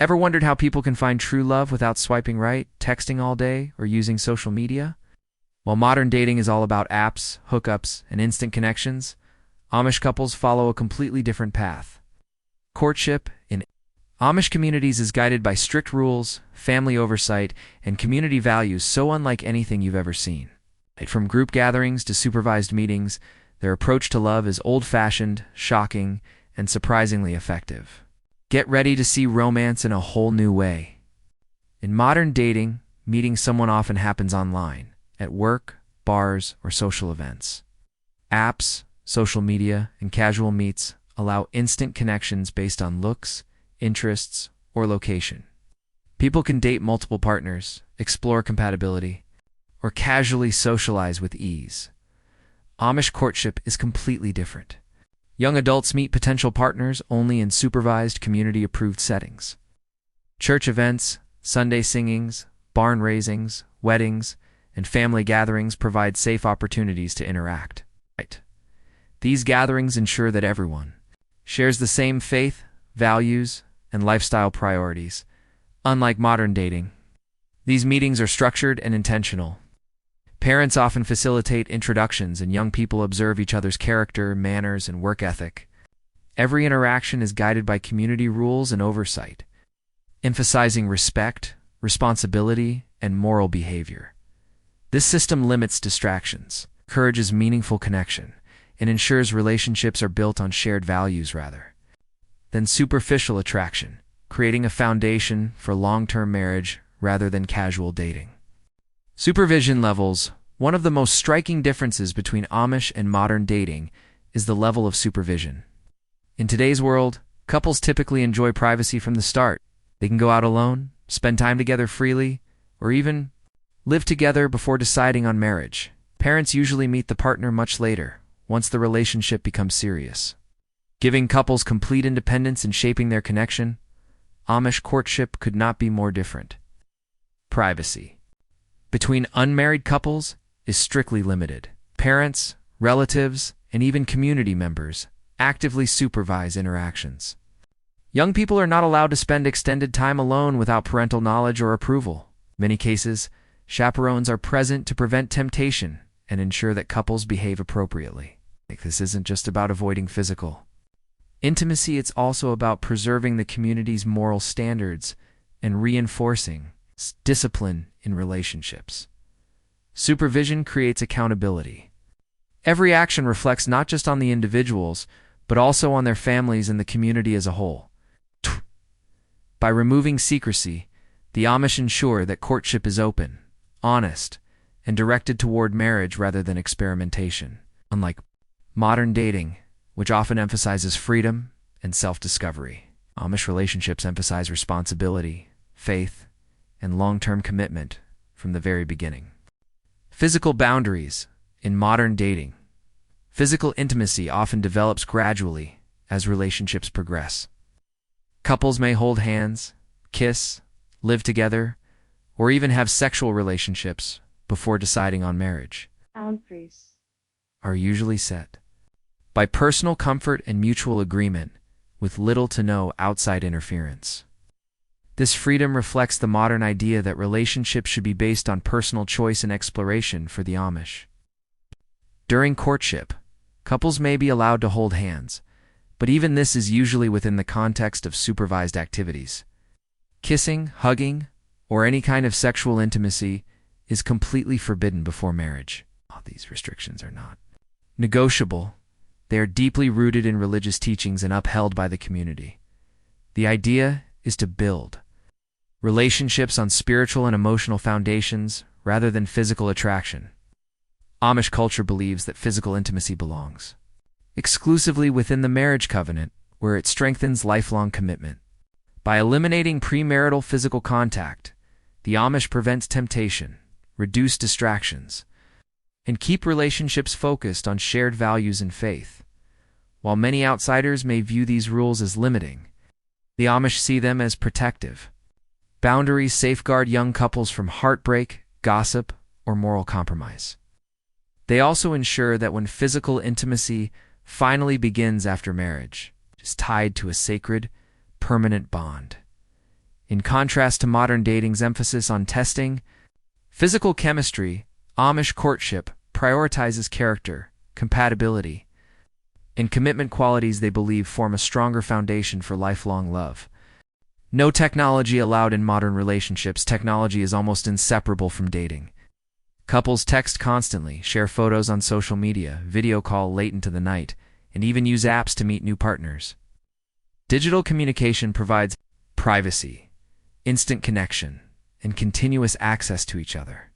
Ever wondered how people can find true love without swiping right, texting all day, or using social media? While modern dating is all about apps, hookups, and instant connections, Amish couples follow a completely different path. Courtship in Amish communities is guided by strict rules, family oversight, and community values so unlike anything you've ever seen. From group gatherings to supervised meetings, their approach to love is old-fashioned, shocking, and surprisingly effective. Get ready to see romance in a whole new way. In modern dating, meeting someone often happens online, at work, bars, or social events. Apps, social media, and casual meets allow instant connections based on looks, interests, or location. People can date multiple partners, explore compatibility, or casually socialize with ease. Amish courtship is completely different. Young adults meet potential partners only in supervised, community-approved settings. Church events, Sunday singings, barn raisings, weddings, and family gatherings provide safe opportunities to interact. These gatherings ensure that everyone shares the same faith, values, and lifestyle priorities. Unlike modern dating, these meetings are structured and intentional. Parents often facilitate introductions, and young people observe each other's character, manners, and work ethic. Every interaction is guided by community rules and oversight, emphasizing respect, responsibility, and moral behavior. This system limits distractions, encourages meaningful connection, and ensures relationships are built on shared values rather than superficial attraction, creating a foundation for long-term marriage rather than casual dating. Supervision levels. One of the most striking differences between Amish and modern dating is the level of supervision. In today's world, couples typically enjoy privacy from the start. They can go out alone, spend time together freely, or even live together before deciding on marriage. Parents usually meet the partner much later, once the relationship becomes serious. Giving couples complete independence in shaping their connection, Amish courtship could not be more different. Privacy between unmarried couples is strictly limited. Parents, relatives, and even community members actively supervise interactions. Young people are not allowed to spend extended time alone without parental knowledge or approval. In many cases, chaperones are present to prevent temptation and ensure that couples behave appropriately. This isn't just about avoiding physical intimacy, it's also about preserving the community's moral standards and reinforcing discipline in relationships. Supervision creates accountability. Every action reflects not just on the individuals, but also on their families and the community as a whole. By removing secrecy, the Amish ensure that courtship is open, honest, and directed toward marriage rather than experimentation. Unlike modern dating, which often emphasizes freedom and self-discovery, Amish relationships emphasize responsibility, faith, and long-term commitment from the very beginning. Physical boundaries. In modern dating, physical intimacy often develops gradually as relationships progress. Couples may hold hands, kiss, live together, or even have sexual relationships before deciding on marriage. Boundaries Are usually set by personal comfort and mutual agreement, with little to no outside interference. This freedom reflects the modern idea that relationships should be based on personal choice and exploration for the Amish. During courtship, couples may be allowed to hold hands, but even this is usually within the context of supervised activities. Kissing, hugging, or any kind of sexual intimacy is completely forbidden before marriage. These restrictions are not negotiable. They are deeply rooted in religious teachings and upheld by the community. The idea is to build relationships on spiritual and emotional foundations rather than physical attraction. Amish culture believes that physical intimacy belongs exclusively within the marriage covenant, where it strengthens lifelong commitment. By eliminating premarital physical contact, the Amish prevents temptation, reduce distractions, and keep relationships focused on shared values and faith. While many outsiders may view these rules as limiting, the Amish see them as protective. Boundaries safeguard young couples from heartbreak, gossip, or moral compromise. They also ensure that when physical intimacy finally begins after marriage, it is tied to a sacred, permanent bond. In contrast to modern dating's emphasis on testing, physical chemistry, Amish courtship prioritizes character, compatibility, and commitment qualities they believe form a stronger foundation for lifelong love. No technology allowed in modern relationships. Technology is almost inseparable from dating. Couples text constantly, share photos on social media, video call late into the night, and even use apps to meet new partners. Digital communication provides privacy, instant connection, and continuous access to each other.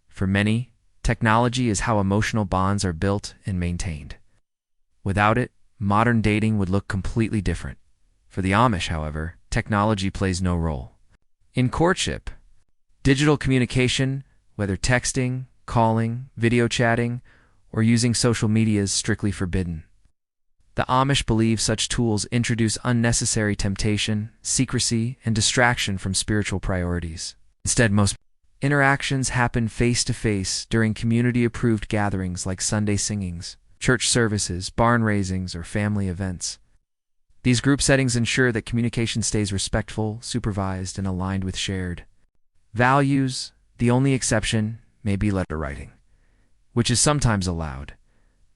For many, technology is how emotional bonds are built and maintained. Without it, modern dating would look completely different. For the Amish, however, technology plays no role. In courtship, digital communication, whether texting, calling, video chatting, or using social media, is strictly forbidden. The Amish believe such tools introduce unnecessary temptation, secrecy, and distraction from spiritual priorities. Instead, most interactions happen face-to-face during community-approved gatherings like Sunday singings, church services, barn raisings, or family events. These group settings ensure that communication stays respectful, supervised, and aligned with shared values. The only exception may be letter writing, which is sometimes allowed,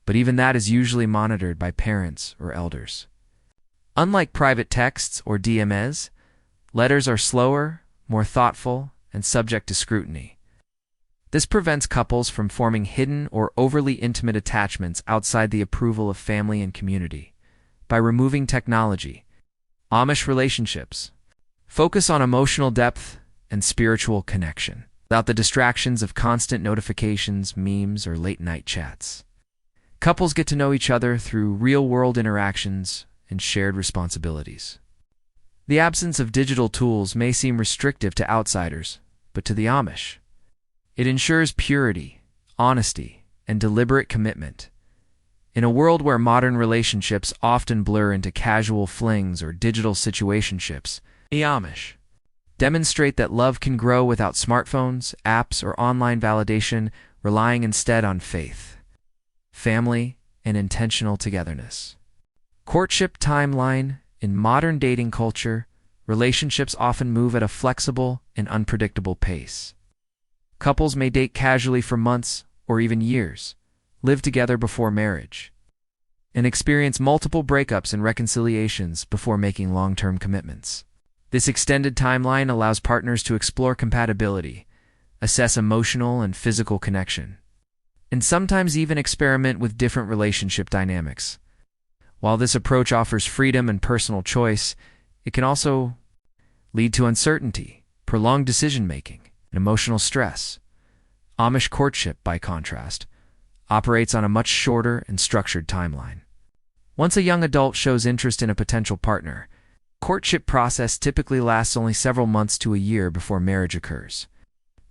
but even that is usually monitored by parents or elders. Unlike private texts or DMS, letters are slower, more thoughtful, and subject to scrutiny. This prevents couples from forming hidden or overly intimate attachments outside the approval of family and community. By removing technology, Amish relationships focus on emotional depth and spiritual connection, without the distractions of constant notifications, memes, or late-night chats. Couples get to know each other through real-world interactions and shared responsibilities. The absence of digital tools may seem restrictive to outsiders, but to the Amish, it ensures purity, honesty, and deliberate commitment. In a world where modern relationships often blur into casual flings or digital situationships, the Amish demonstrate that love can grow without smartphones, apps, or online validation, relying instead on faith, family, and intentional togetherness. Courtship timeline. In modern dating culture, relationships often move at a flexible and unpredictable pace. Couples may date casually for months or even years, live together before marriage, and experience multiple breakups and reconciliations before making long-term commitments. This extended timeline allows partners to explore compatibility, assess emotional and physical connection, and sometimes even experiment with different relationship dynamics. While this approach offers freedom and personal choice, it can also lead to uncertainty, prolonged decision-making, and emotional stress. Amish courtship, by contrast, operates on a much shorter and structured timeline. Once a young adult shows interest in a potential partner, the courtship process typically lasts only several months to a year before marriage occurs.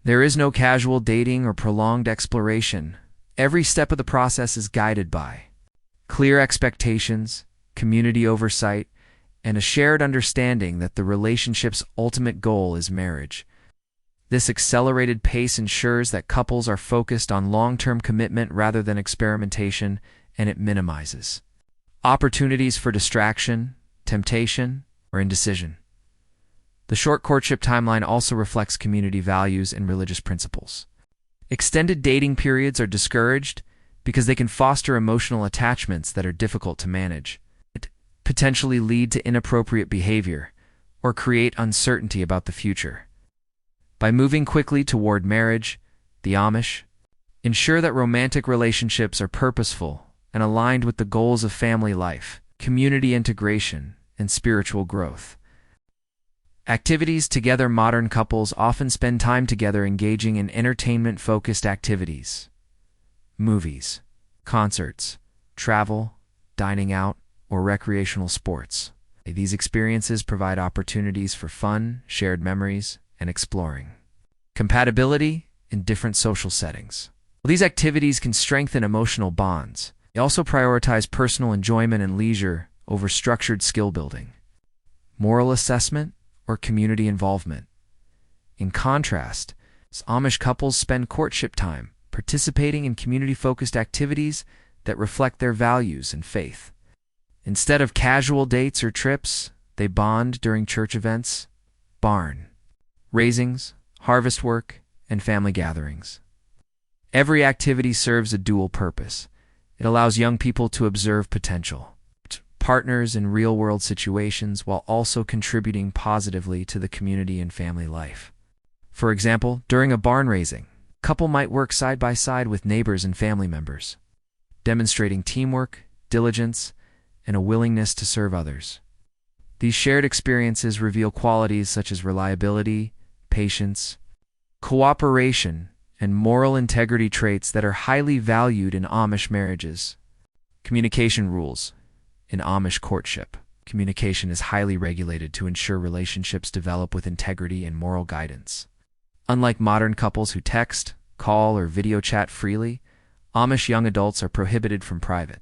There is no casual dating or prolonged exploration. Every step of the process is guided by clear expectations, community oversight, and a shared understanding that the relationship's ultimate goal is marriage. This accelerated pace ensures that couples are focused on long-term commitment rather than experimentation, and it minimizes opportunities for distraction, temptation, or indecision. The short courtship timeline also reflects community values and religious principles. Extended dating periods are discouraged because they can foster emotional attachments that are difficult to manage, potentially lead to inappropriate behavior, or create uncertainty about the future. By moving quickly toward marriage, the Amish ensure that romantic relationships are purposeful and aligned with the goals of family life, community integration, and spiritual growth. Activities together. Modern couples often spend time together engaging in entertainment-focused activities. Movies, concerts, travel, dining out, or recreational sports. These experiences provide opportunities for fun, shared memories, and exploring compatibility in different social settings. While these activities can strengthen emotional bonds, they also prioritize personal enjoyment and leisure over structured skill building, moral assessment, or community involvement. In contrast, Amish couples spend courtship time participating in community-focused activities that reflect their values and faith. Instead of casual dates or trips, they bond during church events, barn, raisings, harvest work, and family gatherings. Every activity serves a dual purpose. It allows young people to observe potential partners in real-world situations while also contributing positively to the community and family life. For example, during a barn raising, a couple might work side by side with neighbors and family members, demonstrating teamwork, diligence, and a willingness to serve others. These shared experiences reveal qualities such as reliability, patience, cooperation, and moral integrity traits that are highly valued in Amish marriages. Communication rules. In Amish courtship, communication is highly regulated to ensure relationships develop with integrity and moral guidance. Unlike modern couples who text, call, or video chat freely, Amish young adults are prohibited from private,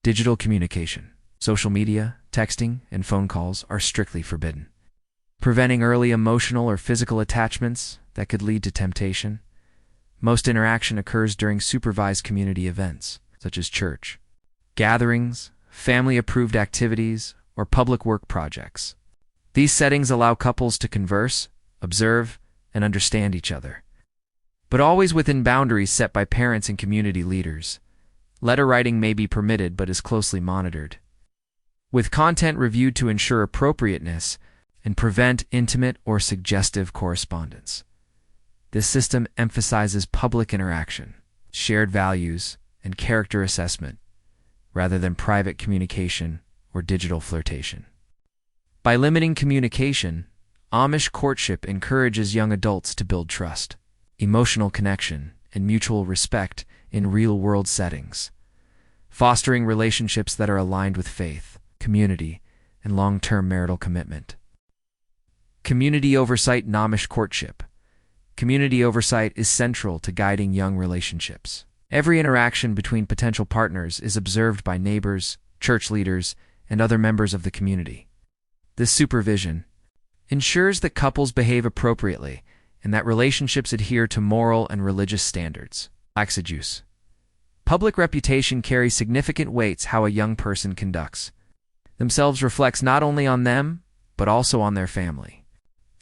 digital communication. Social media, texting, and phone calls are strictly forbidden, preventing early emotional or physical attachments that could lead to temptation. Most interaction occurs during supervised community events, such as church, gatherings, family-approved activities, or public work projects. These settings allow couples to converse, observe, and understand each other, but always within boundaries set by parents and community leaders. Letter writing may be permitted but is closely monitored, with content reviewed to ensure appropriateness and prevent intimate or suggestive correspondence. This system emphasizes public interaction, shared values, and character assessment, rather than private communication or digital flirtation. By limiting communication, Amish courtship encourages young adults to build trust, emotional connection, and mutual respect in real-world settings, fostering relationships that are aligned with faith, community, and long-term marital commitment. Community oversight in Amish courtship. Community oversight is central to guiding young relationships. Every interaction between potential partners is observed by neighbors, church leaders, and other members of the community. This supervision ensures that couples behave appropriately and that relationships adhere to moral and religious standards. Exegesis. Public reputation carries significant weights how a young person conducts themselves reflects not only on them, but also on their family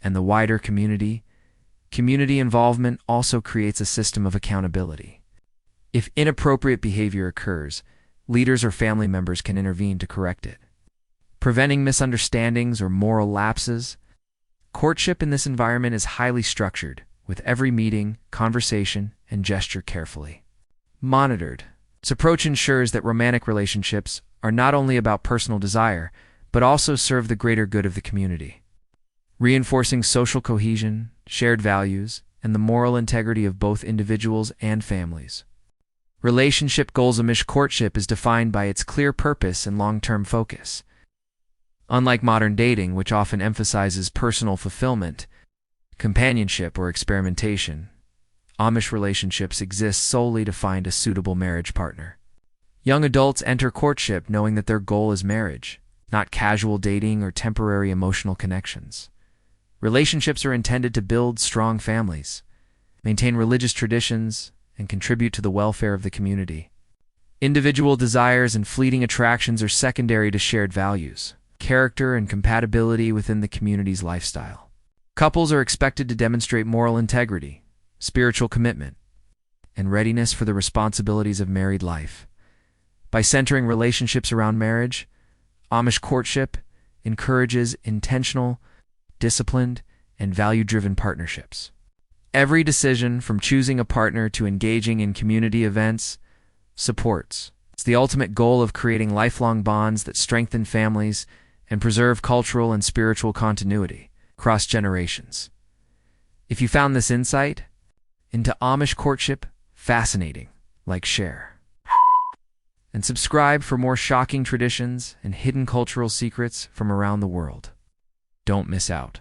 and the wider community. Community involvement also creates a system of accountability. If inappropriate behavior occurs, leaders or family members can intervene to correct it, preventing misunderstandings or moral lapses. Courtship in this environment is highly structured, with every meeting, conversation, and gesture carefully monitored. This approach ensures that romantic relationships are not only about personal desire, but also serve the greater good of the community, reinforcing social cohesion, shared values, and the moral integrity of both individuals and families. Relationship goals. Amish courtship is defined by its clear purpose and long-term focus. Unlike modern dating, which often emphasizes personal fulfillment, companionship, or experimentation, Amish relationships exist solely to find a suitable marriage partner. Young adults enter courtship knowing that their goal is marriage, not casual dating or temporary emotional connections. Relationships are intended to build strong families, maintain religious traditions, and contribute to the welfare of the community. Individual desires and fleeting attractions are secondary to shared values, character, and compatibility within the community's lifestyle. Couples are expected to demonstrate moral integrity, spiritual commitment, and readiness for the responsibilities of married life. By centering relationships around marriage, Amish courtship encourages intentional, disciplined, and value-driven partnerships. Every decision, from choosing a partner to engaging in community events, supports. It's the ultimate goal of creating lifelong bonds that strengthen families and preserve cultural and spiritual continuity across generations. If you found this insight into Amish courtship fascinating, like, share, and subscribe for more shocking traditions and hidden cultural secrets from around the world. Don't miss out.